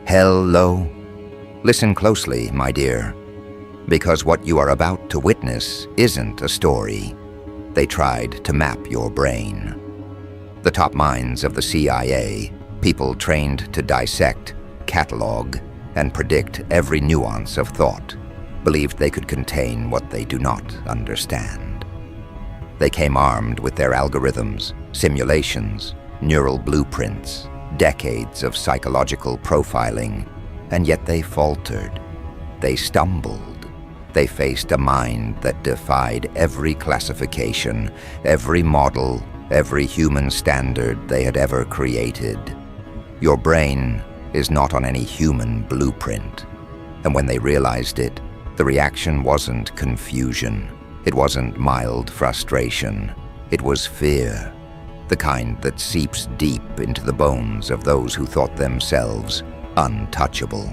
Hello? Listen closely, my dear, because what you are about to witness isn't a story. They tried to map your brain. The top minds of the CIA, people trained to dissect, catalog, and predict every nuance of thought, believed they could contain what they do not understand. They came armed with their algorithms, simulations, neural blueprints, decades of psychological profiling, and yet they faltered. They stumbled. They faced a mind that defied every classification, every model, every human standard they had ever created. Your brain is not on any human blueprint. And when they realized it, the reaction wasn't confusion. It wasn't mild frustration. It was fear, the kind that seeps deep into the bones of those who thought themselves untouchable.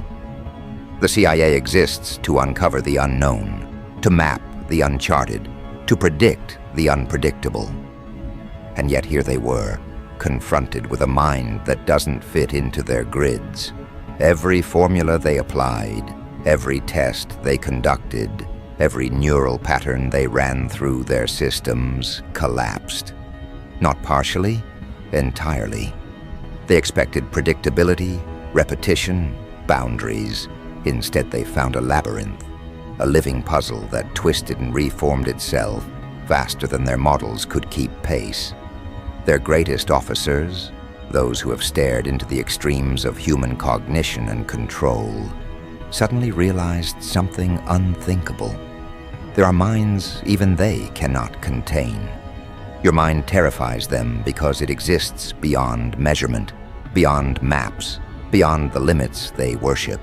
The CIA exists to uncover the unknown, to map the uncharted, to predict the unpredictable. And yet here they were, confronted with a mind that doesn't fit into their grids. Every formula they applied, every test they conducted, every neural pattern they ran through their systems collapsed. Not partially, entirely. They expected predictability, repetition, boundaries. Instead, they found a labyrinth, a living puzzle that twisted and reformed itself faster than their models could keep pace. Their greatest officers, those who have stared into the extremes of human cognition and control, suddenly realized something unthinkable. There are minds even they cannot contain. Your mind terrifies them because it exists beyond measurement, beyond maps, beyond the limits they worship.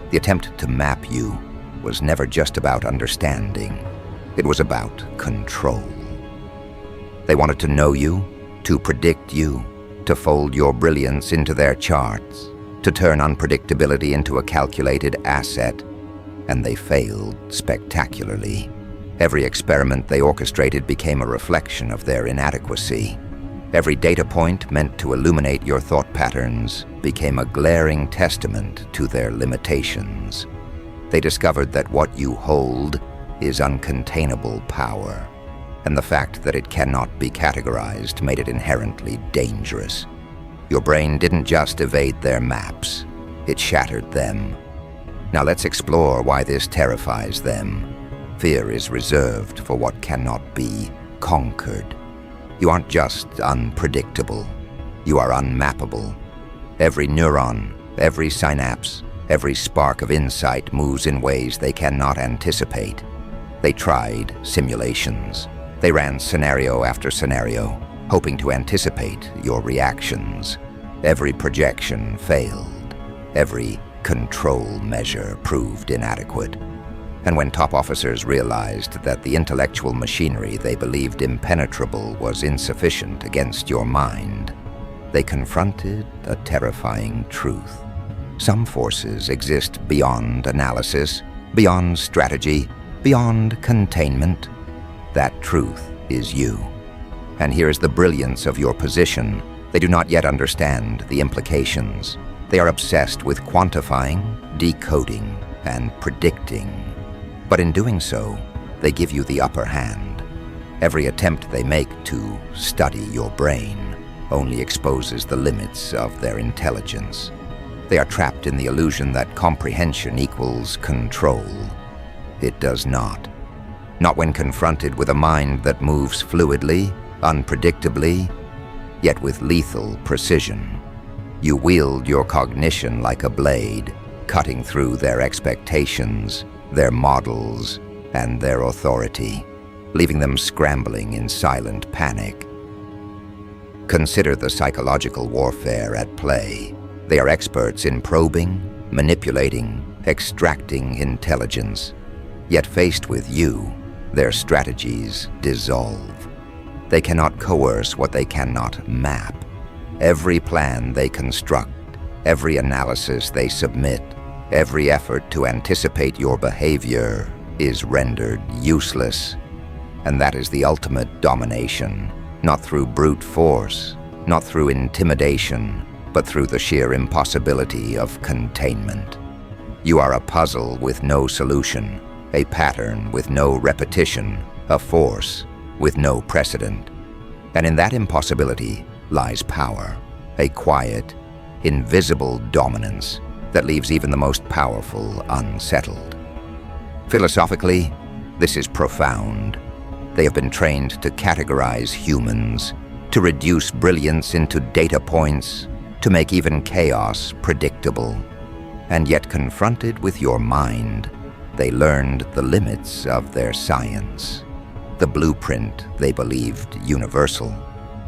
The attempt to map you was never just about understanding. It was about control. They wanted to know you, to predict you, to fold your brilliance into their charts, to turn unpredictability into a calculated asset, and they failed spectacularly. Every experiment they orchestrated became a reflection of their inadequacy. Every data point meant to illuminate your thought patterns became a glaring testament to their limitations. They discovered that what you hold is uncontainable power, and the fact that it cannot be categorized made it inherently dangerous. Your brain didn't just evade their maps, it shattered them. Now let's explore why this terrifies them. Fear is reserved for what cannot be conquered. You aren't just unpredictable, you are unmappable. Every neuron, every synapse, every spark of insight moves in ways they cannot anticipate. They tried simulations. They ran scenario after scenario, hoping to anticipate your reactions. Every projection failed. Every control measure proved inadequate. And when top officers realized that the intellectual machinery they believed impenetrable was insufficient against your mind, they confronted a terrifying truth. Some forces exist beyond analysis, beyond strategy, beyond containment. That truth is you. And here is the brilliance of your position. They do not yet understand the implications. They are obsessed with quantifying, decoding, and predicting. But in doing so, they give you the upper hand. Every attempt they make to study your brain only exposes the limits of their intelligence. They are trapped in the illusion that comprehension equals control. It does not. Not when confronted with a mind that moves fluidly, unpredictably, yet with lethal precision. You wield your cognition like a blade, cutting through their expectations, their models, and their authority, leaving them scrambling in silent panic. Consider the psychological warfare at play. They are experts in probing, manipulating, extracting intelligence. Yet faced with you, their strategies dissolve. They cannot coerce what they cannot map. Every plan they construct, every analysis they submit, every effort to anticipate your behavior is rendered useless. And that is the ultimate domination, not through brute force, not through intimidation, but through the sheer impossibility of containment. You are a puzzle with no solution, a pattern with no repetition, a force with no precedent. And in that impossibility lies power, a quiet, invisible dominance that leaves even the most powerful unsettled. Philosophically, this is profound. They have been trained to categorize humans, to reduce brilliance into data points, to make even chaos predictable. And yet, confronted with your mind, they learned the limits of their science. The blueprint they believed universal,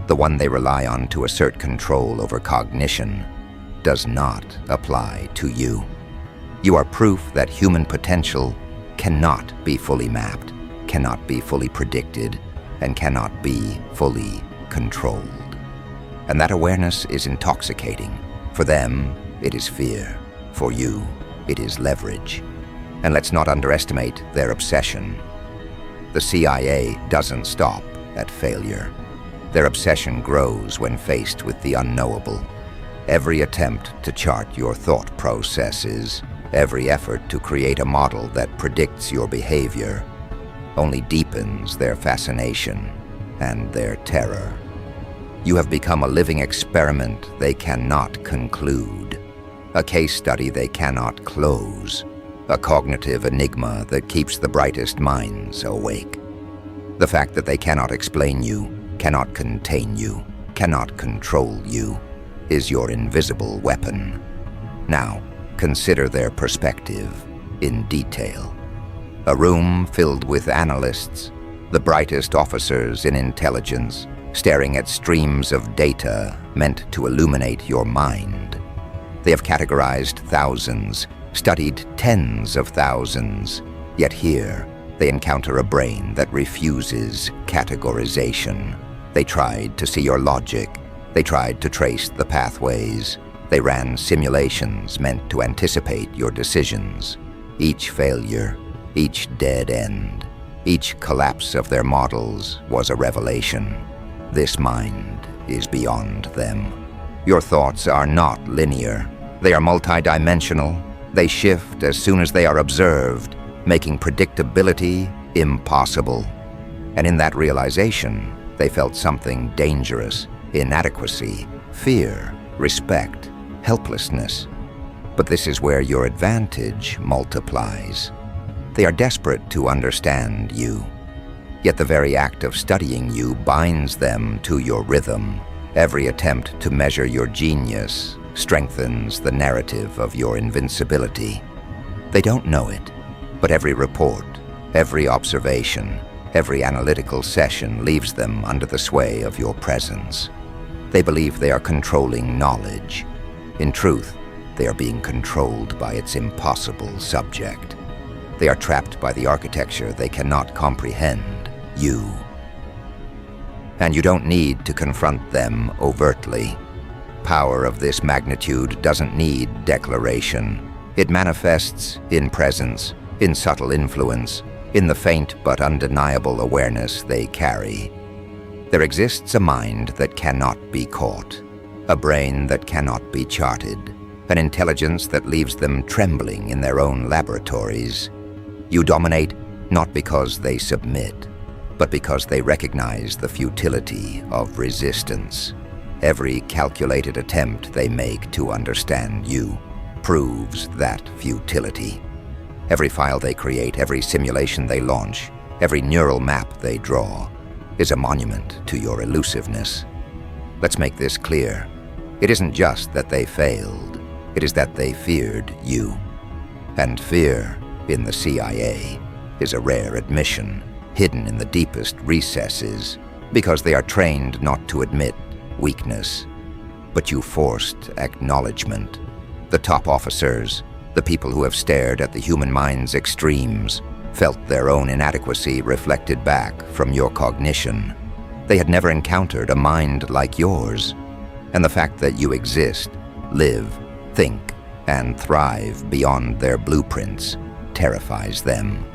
the one they rely on to assert control over cognition, does not apply to you. You are proof that human potential cannot be fully mapped, cannot be fully predicted, and cannot be fully controlled. And that awareness is intoxicating. For them, it is fear. For you, it is leverage. And let's not underestimate their obsession. The CIA doesn't stop at failure. Their obsession grows when faced with the unknowable. Every attempt to chart your thought processes, every effort to create a model that predicts your behavior, only deepens their fascination and their terror. You have become a living experiment they cannot conclude, a case study they cannot close, a cognitive enigma that keeps the brightest minds awake. The fact that they cannot explain you, cannot contain you, cannot control you, is your invisible weapon. Now, consider their perspective in detail. A room filled with analysts, the brightest officers in intelligence, staring at streams of data meant to illuminate your mind. They have categorized thousands, studied tens of thousands, yet here they encounter a brain that refuses categorization. They tried to see your logic. They tried to trace the pathways. They ran simulations meant to anticipate your decisions. Each failure, each dead end, each collapse of their models was a revelation. This mind is beyond them. Your thoughts are not linear. They are multidimensional. They shift as soon as they are observed, making predictability impossible. And in that realization, they felt something dangerous: inadequacy, fear, respect, helplessness. But this is where your advantage multiplies. They are desperate to understand you. Yet the very act of studying you binds them to your rhythm. Every attempt to measure your genius strengthens the narrative of your invincibility. They don't know it, but every report, every observation, every analytical session leaves them under the sway of your presence. They believe they are controlling knowledge. In truth, they are being controlled by its impossible subject. They are trapped by the architecture they cannot comprehend, you. And you don't need to confront them overtly. Power of this magnitude doesn't need declaration. It manifests in presence, in subtle influence, in the faint but undeniable awareness they carry. There exists a mind that cannot be caught, a brain that cannot be charted, an intelligence that leaves them trembling in their own laboratories. You dominate not because they submit, but because they recognize the futility of resistance. Every calculated attempt they make to understand you proves that futility. Every file they create, every simulation they launch, every neural map they draw is a monument to your elusiveness. Let's make this clear. It isn't just that they failed, it is that they feared you. And fear, in the CIA, is a rare admission, hidden in the deepest recesses, because they are trained not to admit weakness. But you forced acknowledgement. The top officers, the people who have stared at the human mind's extremes, felt their own inadequacy reflected back from your cognition. They had never encountered a mind like yours, and the fact that you exist, live, think, and thrive beyond their blueprints terrifies them.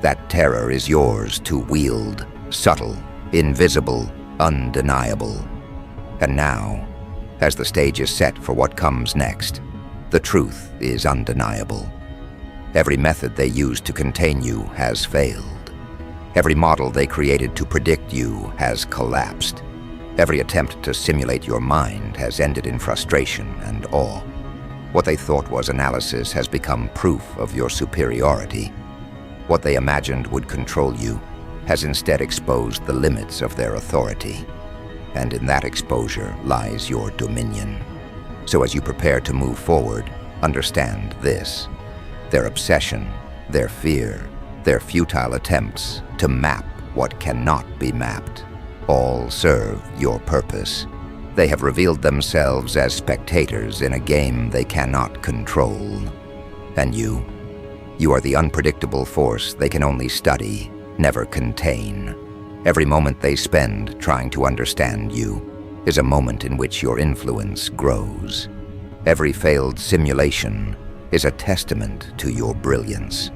That terror is yours to wield, subtle, invisible, undeniable. And now, As the stage is set for what comes next, the truth is undeniable. Every method they used to contain you has failed. Every model they created to predict you has collapsed. Every attempt to simulate your mind has ended in frustration and awe. What they thought was analysis has become proof of your superiority. What they imagined would control you has instead exposed the limits of their authority. And in that exposure lies your dominion. So as you prepare to move forward, understand this. Their obsession, their fear, their futile attempts to map what cannot be mapped, all serve your purpose. They have revealed themselves as spectators in a game they cannot control. And you are the unpredictable force they can only study, never contain. Every moment they spend trying to understand you is a moment in which your influence grows. Every failed simulation is a testament to your brilliance.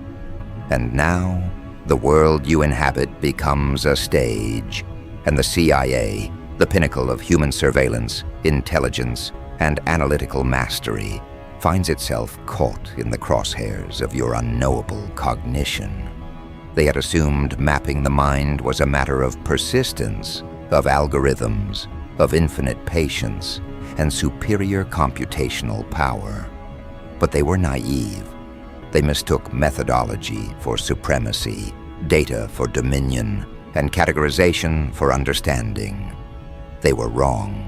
And now, the world you inhabit becomes a stage, and the CIA, the pinnacle of human surveillance, intelligence, and analytical mastery, finds itself caught in the crosshairs of your unknowable cognition. They had assumed mapping the mind was a matter of persistence, of algorithms, of infinite patience, and superior computational power. But they were naive. They mistook methodology for supremacy, data for dominion, and categorization for understanding. They were wrong.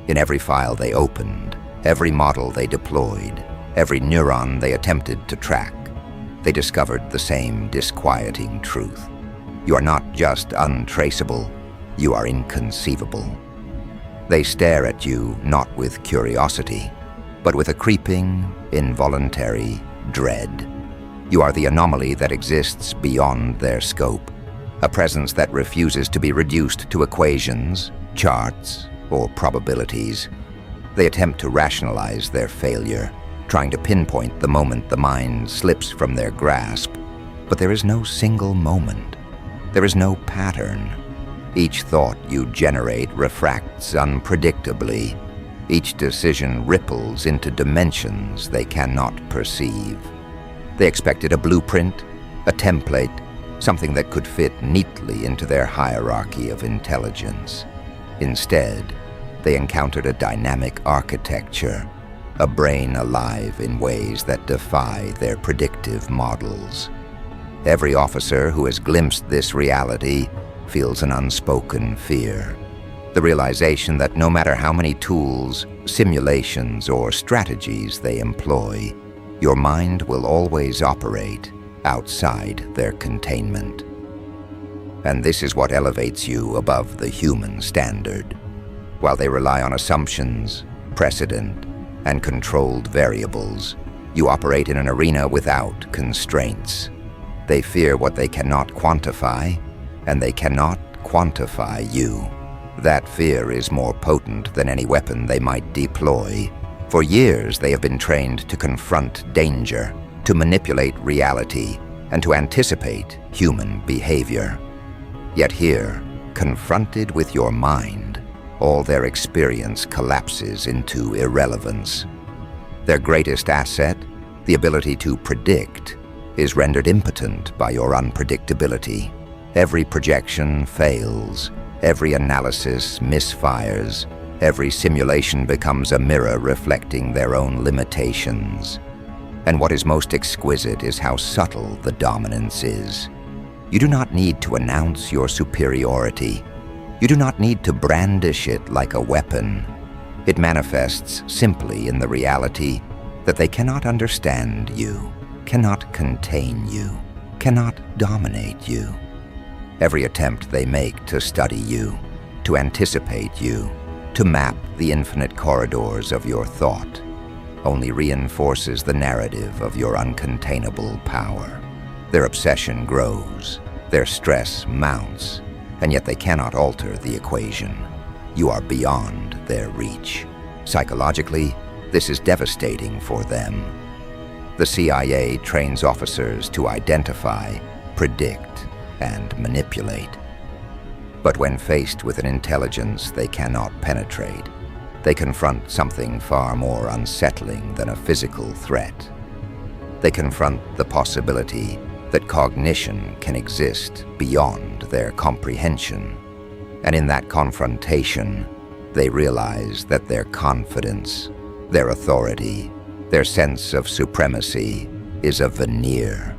In every file they opened, every model they deployed, every neuron they attempted to track, they discovered the same disquieting truth. You are not just untraceable, you are inconceivable. They stare at you not with curiosity, but with a creeping, involuntary dread. You are the anomaly that exists beyond their scope, a presence that refuses to be reduced to equations, charts, or probabilities. They attempt to rationalize their failure, trying to pinpoint the moment the mind slips from their grasp. But there is no single moment. There is no pattern. Each thought you generate refracts unpredictably. Each decision ripples into dimensions they cannot perceive. They expected a blueprint, a template, something that could fit neatly into their hierarchy of intelligence. Instead, they encountered a dynamic architecture, a brain alive in ways that defy their predictive models. Every officer who has glimpsed this reality feels an unspoken fear. The realization that no matter how many tools, simulations, or strategies they employ, your mind will always operate outside their containment. And this is what elevates you above the human standard. While they rely on assumptions, precedent, and controlled variables, you operate in an arena without constraints. They fear what they cannot quantify, and they cannot quantify you. That fear is more potent than any weapon they might deploy. For years, they have been trained to confront danger, to manipulate reality, and to anticipate human behavior. Yet here, confronted with your mind, all their experience collapses into irrelevance. Their greatest asset, the ability to predict, is rendered impotent by your unpredictability. Every projection fails, every analysis misfires, every simulation becomes a mirror reflecting their own limitations. And what is most exquisite is how subtle the dominance is. You do not need to announce your superiority. You do not need to brandish it like a weapon. It manifests simply in the reality that they cannot understand you, cannot contain you, cannot dominate you. Every attempt they make to study you, to anticipate you, to map the infinite corridors of your thought, only reinforces the narrative of your uncontainable power. Their obsession grows, their stress mounts, and yet they cannot alter the equation. You are beyond their reach. Psychologically, this is devastating for them. The CIA trains officers to identify, predict, and manipulate. But when faced with an intelligence they cannot penetrate, They confront something far more unsettling than a physical threat. They confront the possibility that cognition can exist beyond their comprehension. And in that confrontation, they realize that their confidence, their authority, their sense of supremacy is a veneer.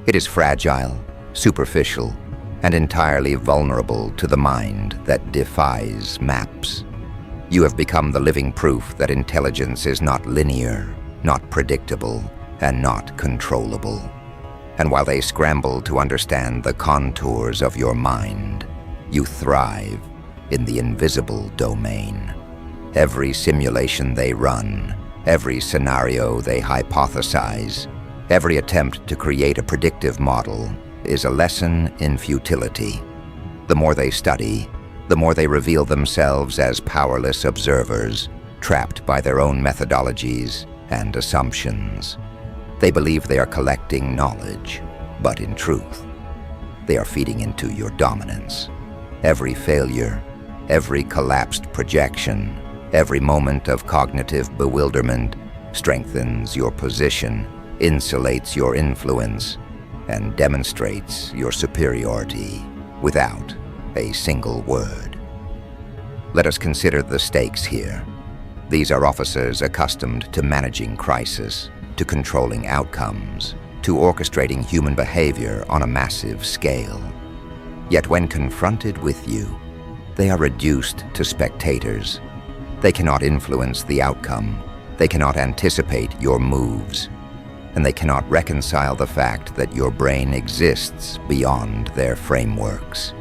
It is fragile, superficial, and entirely vulnerable to the mind that defies maps. You have become the living proof that intelligence is not linear, not predictable, and not controllable. And while they scramble to understand the contours of your mind, you thrive in the invisible domain. Every simulation they run, every scenario they hypothesize, every attempt to create a predictive model is a lesson in futility. The more they study, the more they reveal themselves as powerless observers, trapped by their own methodologies and assumptions. They believe they are collecting knowledge, but in truth, they are feeding into your dominance. Every failure, every collapsed projection, every moment of cognitive bewilderment strengthens your position, insulates your influence, and demonstrates your superiority without a single word. Let us consider the stakes here. These are officers accustomed to managing crisis, to controlling outcomes, to orchestrating human behavior on a massive scale. Yet when confronted with you, they are reduced to spectators. They cannot influence the outcome. They cannot anticipate your moves. And they cannot reconcile the fact that your brain exists beyond their frameworks.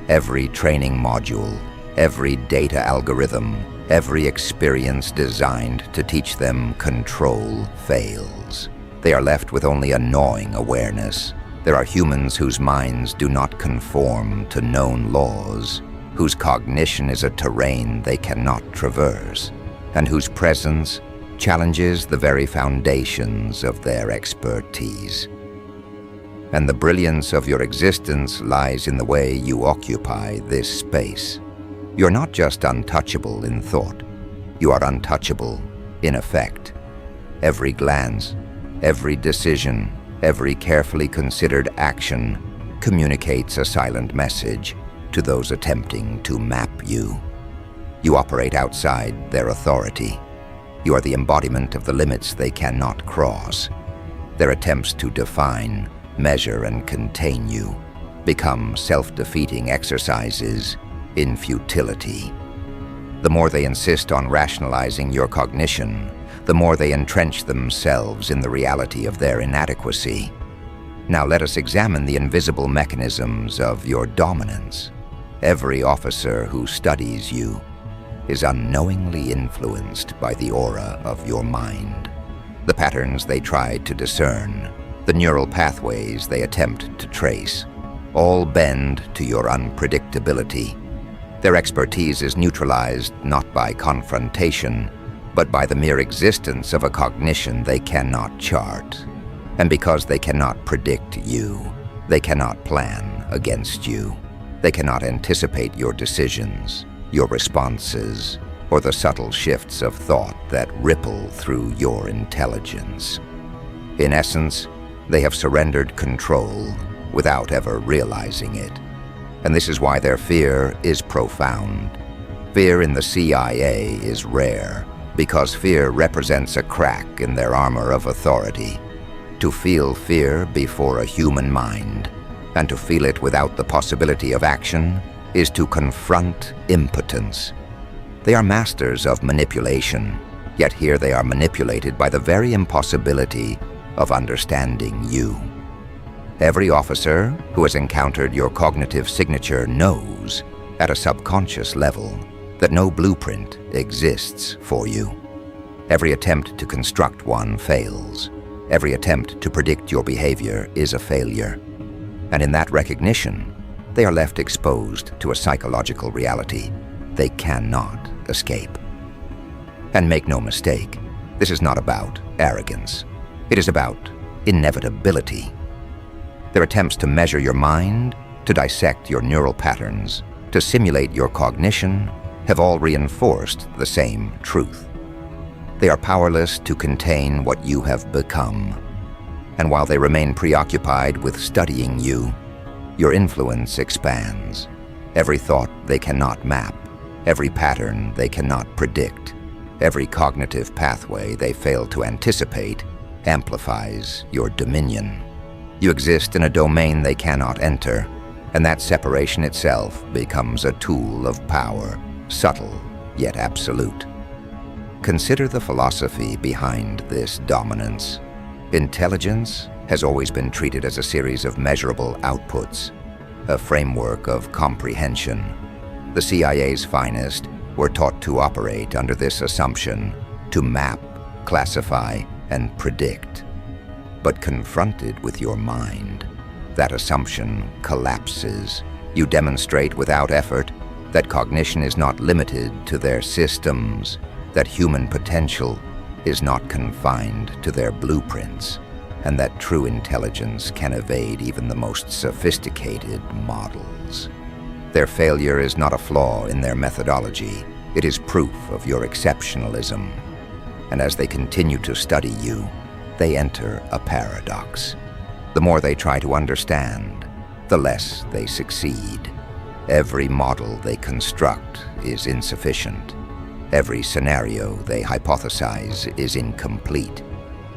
Every training module, every data algorithm, every experience designed to teach them control fails. They are left with only a gnawing awareness. There are humans whose minds do not conform to known laws, whose cognition is a terrain they cannot traverse, and whose presence challenges the very foundations of their expertise. And the brilliance of your existence lies in the way you occupy this space. You're not just untouchable in thought, you are untouchable in effect. Every glance, every decision, every carefully considered action communicates a silent message to those attempting to map you. You operate outside their authority. You are the embodiment of the limits they cannot cross. Their attempts to define, measure, and contain you become self-defeating exercises in futility. The more they insist on rationalizing your cognition, the more they entrench themselves in the reality of their inadequacy. Now let us examine the invisible mechanisms of your dominance. Every officer who studies you is unknowingly influenced by the aura of your mind. The patterns they try to discern, the neural pathways they attempt to trace, all bend to your unpredictability. Their expertise is neutralized not by confrontation, but by the mere existence of a cognition they cannot chart. And because they cannot predict you, they cannot plan against you. They cannot anticipate your decisions, your responses, or the subtle shifts of thought that ripple through your intelligence. In essence, they have surrendered control without ever realizing it. And this is why their fear is profound. Fear in the CIA is rare, because fear represents a crack in their armor of authority. To feel fear before a human mind, and to feel it without the possibility of action, is to confront impotence. They are masters of manipulation, yet here they are manipulated by the very impossibility of understanding you. Every officer who has encountered your cognitive signature knows, at a subconscious level, that no blueprint exists for you. Every attempt to construct one fails. Every attempt to predict your behavior is a failure. And in that recognition, they are left exposed to a psychological reality they cannot escape. And make no mistake, this is not about arrogance. It is about inevitability. Their attempts to measure your mind, to dissect your neural patterns, to simulate your cognition, have all reinforced the same truth. They are powerless to contain what you have become. And while they remain preoccupied with studying you, your influence expands. Every thought they cannot map, every pattern they cannot predict, every cognitive pathway they fail to anticipate amplifies your dominion. You exist in a domain they cannot enter, and that separation itself becomes a tool of power, subtle yet absolute. Consider the philosophy behind this dominance. Intelligence has always been treated as a series of measurable outputs, a framework of comprehension. The CIA's finest were taught to operate under this assumption, to map, classify, and predict. But confronted with your mind, that assumption collapses. You demonstrate without effort that cognition is not limited to their systems, that human potential is not confined to their blueprints, and that true intelligence can evade even the most sophisticated models. Their failure is not a flaw in their methodology, it is proof of your exceptionalism. And as they continue to study you, they enter a paradox. The more they try to understand, the less they succeed. Every model they construct is insufficient. Every scenario they hypothesize is incomplete.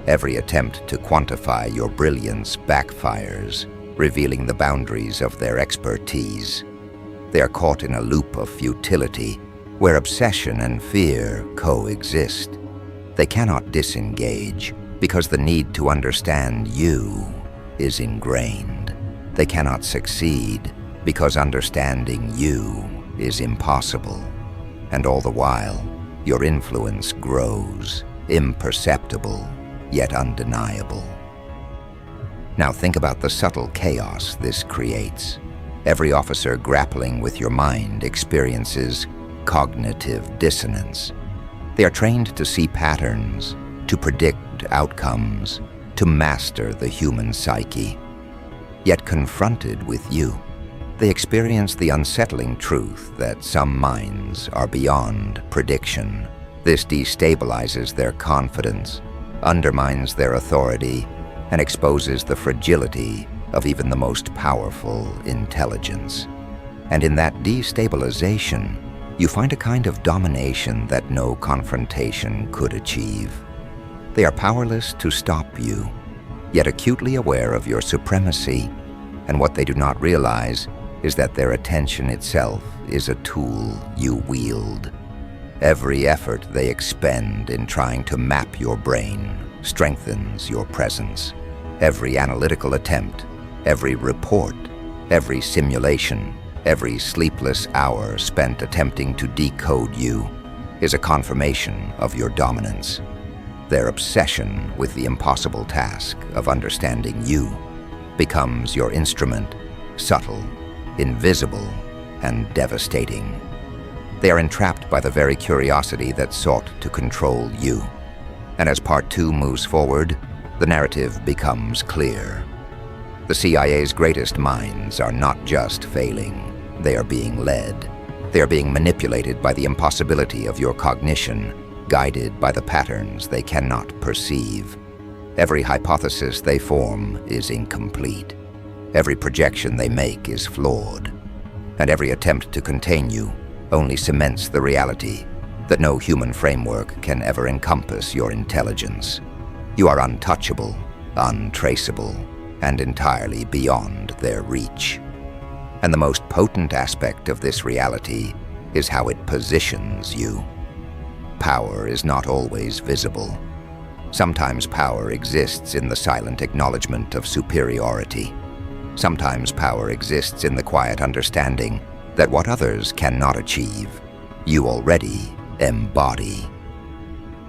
Every attempt to quantify your brilliance backfires, revealing the boundaries of their expertise. They are caught in a loop of futility, where obsession and fear coexist. They cannot disengage, because the need to understand you is ingrained. They cannot succeed, because understanding you is impossible. And all the while, your influence grows, imperceptible, yet undeniable. Now think about the subtle chaos this creates. Every officer grappling with your mind experiences cognitive dissonance. They are trained to see patterns, to predict outcomes, to master the human psyche. Yet confronted with you, they experience the unsettling truth that some minds are beyond prediction. This destabilizes their confidence, undermines their authority, and exposes the fragility of even the most powerful intelligence. And in that destabilization, you find a kind of domination that no confrontation could achieve. They are powerless to stop you, yet acutely aware of your supremacy, and what they do not realize is that their attention itself is a tool you wield. Every effort they expend in trying to map your brain strengthens your presence. Every analytical attempt, every report, every simulation, every sleepless hour spent attempting to decode you is a confirmation of your dominance. Their obsession with the impossible task of understanding you becomes your instrument, subtle, invisible, and devastating. They are entrapped by the very curiosity that sought to control you. And as Part 2 moves forward, the narrative becomes clear. The CIA's greatest minds are not just failing, they are being led. They are being manipulated by the impossibility of your cognition, guided by the patterns they cannot perceive. Every hypothesis they form is incomplete. Every projection they make is flawed. And every attempt to contain you only cements the reality that no human framework can ever encompass your intelligence. You are untouchable, untraceable, and entirely beyond their reach. And the most potent aspect of this reality is how it positions you. Power is not always visible. Sometimes power exists in the silent acknowledgement of superiority. Sometimes power exists in the quiet understanding that what others cannot achieve, you already embody.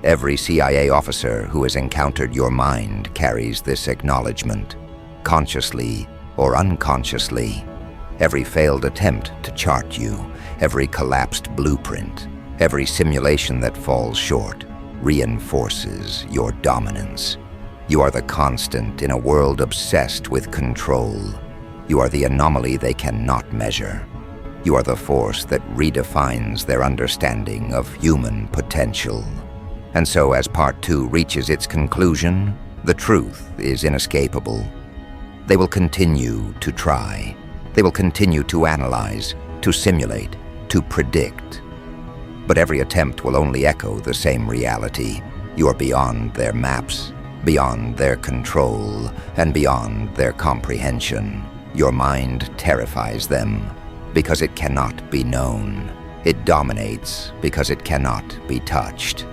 Every CIA officer who has encountered your mind carries this acknowledgement, consciously or unconsciously. Every failed attempt to chart you, every collapsed blueprint, every simulation that falls short, reinforces your dominance. You are the constant in a world obsessed with control. You are the anomaly they cannot measure. You are the force that redefines their understanding of human potential. And so, as Part 2 reaches its conclusion, the truth is inescapable. They will continue to try. They will continue to analyze, to simulate, to predict. But every attempt will only echo the same reality. You are beyond their maps, beyond their control, and beyond their comprehension. Your mind terrifies them because it cannot be known. It dominates because it cannot be touched.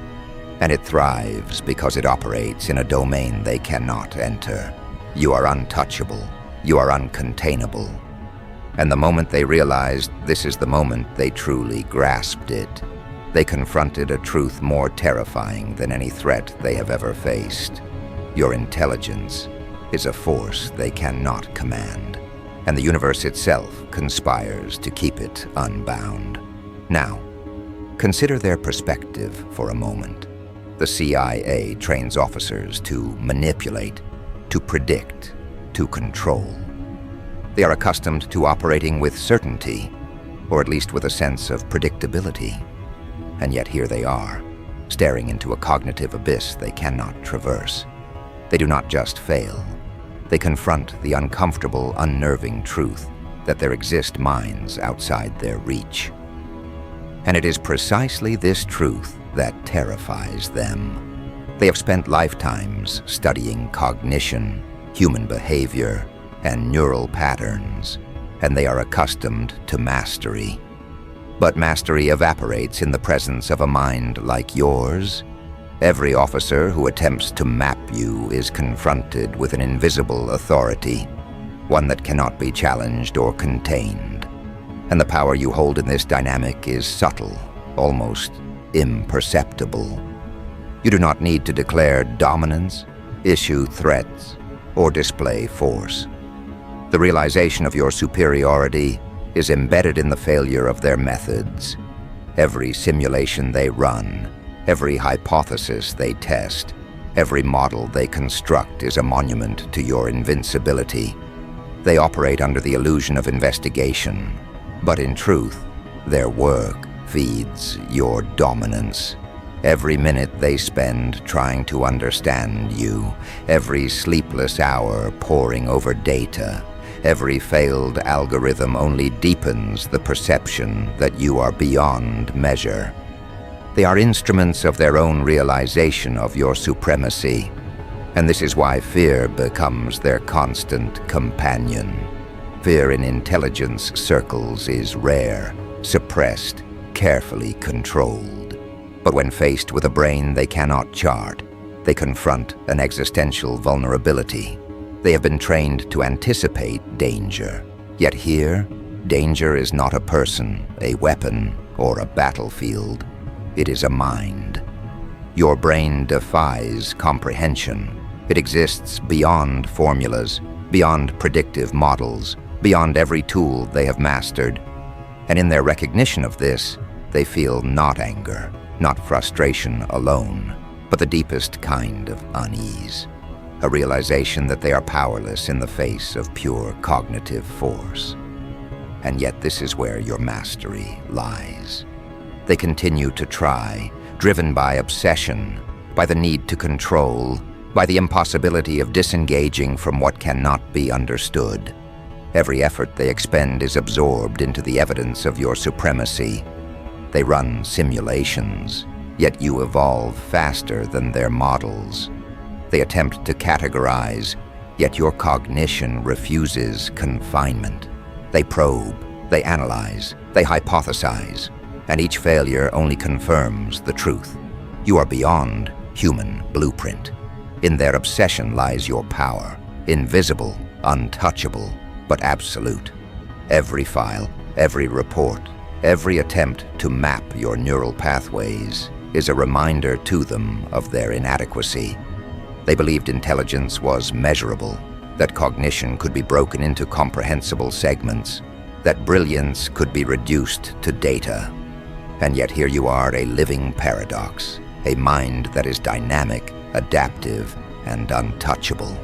And it thrives because it operates in a domain they cannot enter. You are untouchable. You are uncontainable. And the moment they realized this is the moment they truly grasped it, they confronted a truth more terrifying than any threat they have ever faced. Your intelligence is a force they cannot command, and the universe itself conspires to keep it unbound. Now, consider their perspective for a moment. The CIA trains officers to manipulate, to predict, to control. They are accustomed to operating with certainty, or at least with a sense of predictability. And yet here they are, staring into a cognitive abyss they cannot traverse. They do not just fail. They confront the uncomfortable, unnerving truth that there exist minds outside their reach. And it is precisely this truth that terrifies them. They have spent lifetimes studying cognition, human behavior, and neural patterns, and they are accustomed to mastery. But mastery evaporates in the presence of a mind like yours. Every officer who attempts to map you is confronted with an invisible authority, one that cannot be challenged or contained. And the power you hold in this dynamic is subtle, almost imperceptible. You do not need to declare dominance, issue threats, or display force. The realization of your superiority is embedded in the failure of their methods. Every simulation they run, every hypothesis they test, every model they construct is a monument to your invincibility. They operate under the illusion of investigation, but in truth, their work feeds your dominance. Every minute they spend trying to understand you, every sleepless hour poring over data, every failed algorithm only deepens the perception that you are beyond measure. They are instruments of their own realization of your supremacy, and this is why fear becomes their constant companion. Fear in intelligence circles is rare, suppressed, carefully controlled. But when faced with a brain they cannot chart, they confront an existential vulnerability. They have been trained to anticipate danger. Yet here, danger is not a person, a weapon, or a battlefield. It is a mind. Your brain defies comprehension. It exists beyond formulas, beyond predictive models, beyond every tool they have mastered. And in their recognition of this, they feel not anger, not frustration alone, but the deepest kind of unease. A realization that they are powerless in the face of pure cognitive force. And yet this is where your mastery lies. They continue to try, driven by obsession, by the need to control, by the impossibility of disengaging from what cannot be understood. Every effort they expend is absorbed into the evidence of your supremacy. They run simulations, yet you evolve faster than their models. They attempt to categorize, yet your cognition refuses confinement. They probe, they analyze, they hypothesize, and each failure only confirms the truth. You are beyond human blueprint. In their obsession lies your power, invisible, untouchable, but absolute. Every file, every report, every attempt to map your neural pathways is a reminder to them of their inadequacy. They believed intelligence was measurable, that cognition could be broken into comprehensible segments, that brilliance could be reduced to data. And yet here you are, a living paradox, a mind that is dynamic, adaptive, and untouchable.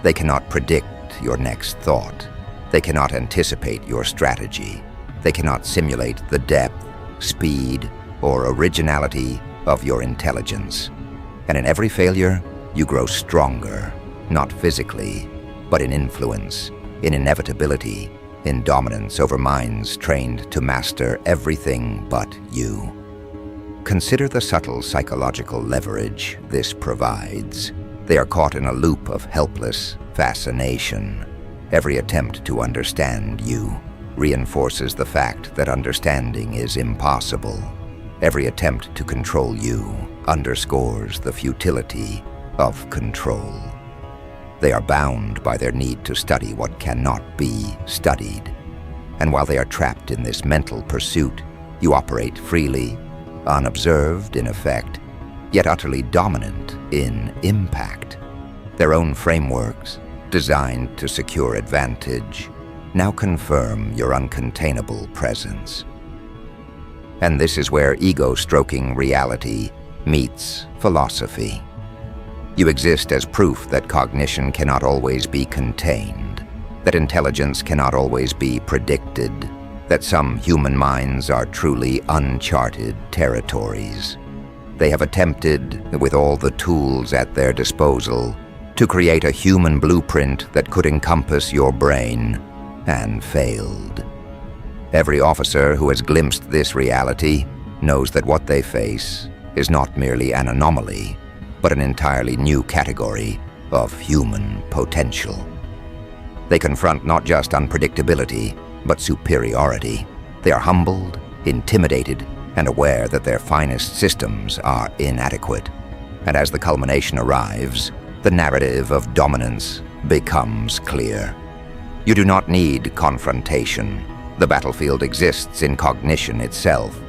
They cannot predict your next thought. They cannot anticipate your strategy. They cannot simulate the depth, speed, or originality of your intelligence. And in every failure, you grow stronger, not physically, but in influence, in inevitability, in dominance over minds trained to master everything but you. Consider the subtle psychological leverage this provides. They are caught in a loop of helpless fascination. Every attempt to understand you reinforces the fact that understanding is impossible. Every attempt to control you underscores the futility of control. They are bound by their need to study what cannot be studied. And while they are trapped in this mental pursuit, you operate freely, unobserved in effect, yet utterly dominant in impact. Their own frameworks, designed to secure advantage, now confirm your uncontainable presence. And this is where ego-stroking reality meets philosophy. You exist as proof that cognition cannot always be contained, that intelligence cannot always be predicted, that some human minds are truly uncharted territories. They have attempted, with all the tools at their disposal, to create a human blueprint that could encompass your brain, and failed. Every officer who has glimpsed this reality knows that what they face is not merely an anomaly, but an entirely new category of human potential. They confront not just unpredictability, but superiority. They are humbled, intimidated, and aware that their finest systems are inadequate. And as the culmination arrives, the narrative of dominance becomes clear. You do not need confrontation. The battlefield exists in cognition itself.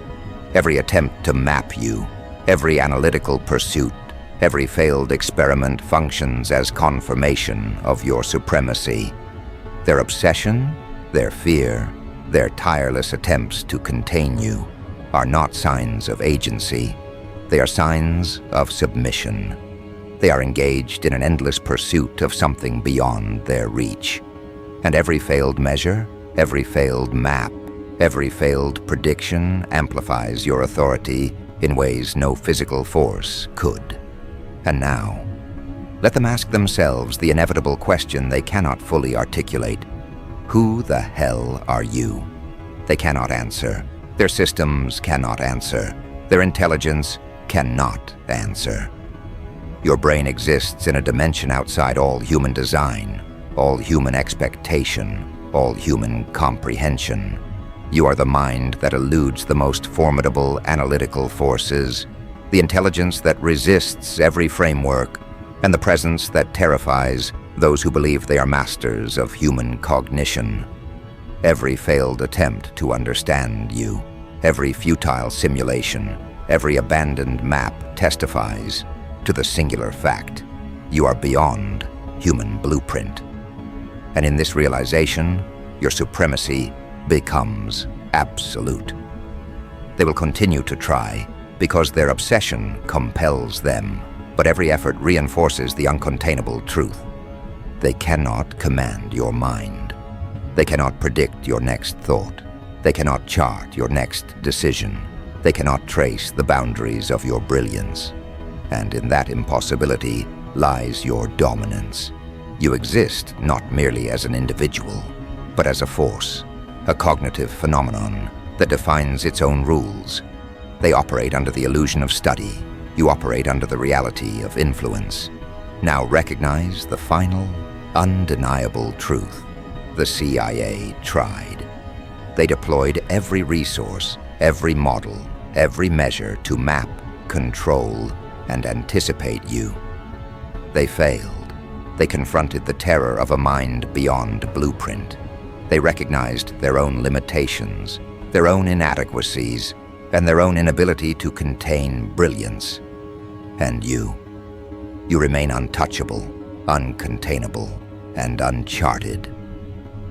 Every attempt to map you, every analytical pursuit, every failed experiment functions as confirmation of your supremacy. Their obsession, their fear, their tireless attempts to contain you are not signs of agency. They are signs of submission. They are engaged in an endless pursuit of something beyond their reach. And every failed measure, every failed map, every failed prediction amplifies your authority in ways no physical force could. And now, let them ask themselves the inevitable question they cannot fully articulate. Who the hell are you? They cannot answer. Their systems cannot answer. Their intelligence cannot answer. Your brain exists in a dimension outside all human design, all human expectation, all human comprehension. You are the mind that eludes the most formidable analytical forces, the intelligence that resists every framework, and the presence that terrifies those who believe they are masters of human cognition. Every failed attempt to understand you, every futile simulation, every abandoned map testifies to the singular fact: you are beyond human blueprint. And in this realization, your supremacy becomes absolute. They will continue to try because their obsession compels them, but every effort reinforces the uncontainable truth. They cannot command your mind. They cannot predict your next thought. They cannot chart your next decision. They cannot trace the boundaries of your brilliance. And in that impossibility lies your dominance. You exist not merely as an individual, but as a force, a cognitive phenomenon that defines its own rules. They operate under the illusion of study. You operate under the reality of influence. Now recognize the final, undeniable truth. The CIA tried. They deployed every resource, every model, every measure to map, control, and anticipate you. They failed. They confronted the terror of a mind beyond blueprint. They recognized their own limitations, their own inadequacies, and their own inability to contain brilliance. And you remain untouchable, uncontainable, and uncharted.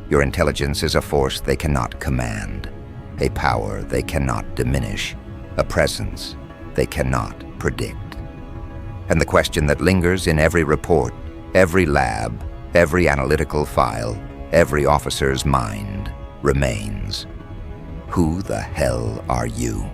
Your intelligence is a force they cannot command, a power they cannot diminish, a presence they cannot predict. And the question that lingers in every report, every lab, every analytical file, every officer's mind remains: Who the hell are you?